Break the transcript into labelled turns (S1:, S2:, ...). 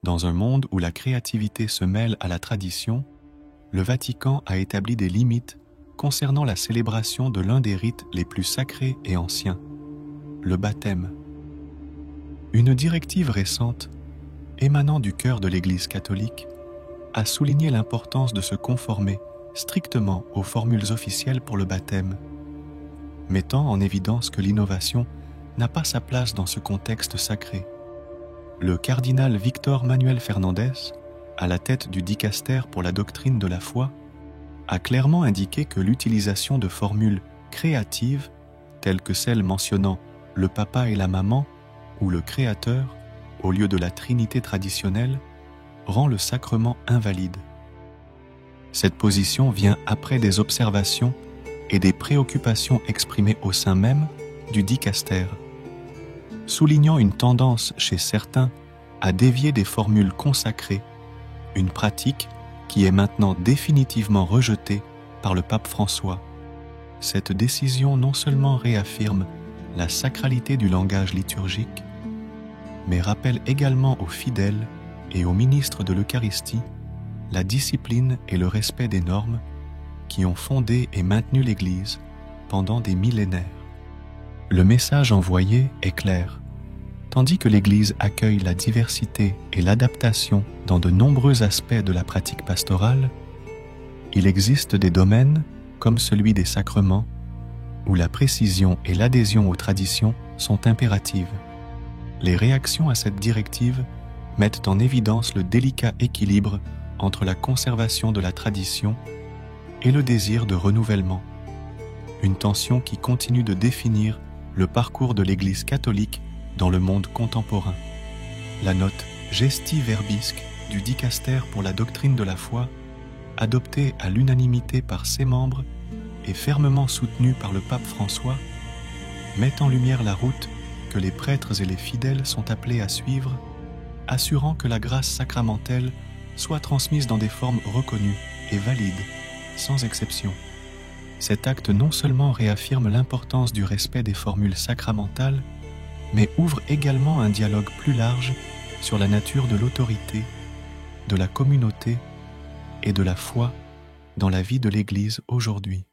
S1: Dans un monde où la créativité se mêle à la tradition, le Vatican a établi des limites concernant la célébration de l'un des rites les plus sacrés et anciens, le baptême. Une directive récente, émanant du cœur de l'Église catholique, a souligné l'importance de se conformer strictement aux formules officielles pour le baptême, mettant en évidence que l'innovation n'a pas sa place dans ce contexte sacré. Le cardinal Victor Manuel Fernandez, à la tête du dicaster pour la doctrine de la foi, a clairement indiqué que l'utilisation de formules créatives, telles que celles mentionnant le papa et la maman ou le créateur, au lieu de la Trinité traditionnelle, rend le sacrement invalide. Cette position vient après des observations et des préoccupations exprimées au sein même du dicaster, soulignant une tendance chez certains à dévier des formules consacrées, une pratique qui est maintenant définitivement rejetée par le pape François. Cette décision non seulement réaffirme la sacralité du langage liturgique, mais rappelle également aux fidèles et aux ministres de l'Eucharistie la discipline et le respect des normes qui ont fondé et maintenu l'Église pendant des millénaires. Le message envoyé est clair. Tandis que l'Église accueille la diversité et l'adaptation dans de nombreux aspects de la pratique pastorale, il existe des domaines, comme celui des sacrements, où la précision et l'adhésion aux traditions sont impératives. Les réactions à cette directive mettent en évidence le délicat équilibre entre la conservation de la tradition et le désir de renouvellement, une tension qui continue de définir le parcours de l'Église catholique dans le monde contemporain. La note Gesti Verbisque du dicaster pour la doctrine de la foi, adoptée à l'unanimité par ses membres et fermement soutenue par le pape François, met en lumière la route que les prêtres et les fidèles sont appelés à suivre, assurant que la grâce sacramentelle soit transmise dans des formes reconnues et valides, sans exception. Cet acte non seulement réaffirme l'importance du respect des formules sacramentales, mais ouvre également un dialogue plus large sur la nature de l'autorité, de la communauté et de la foi dans la vie de l'Église aujourd'hui.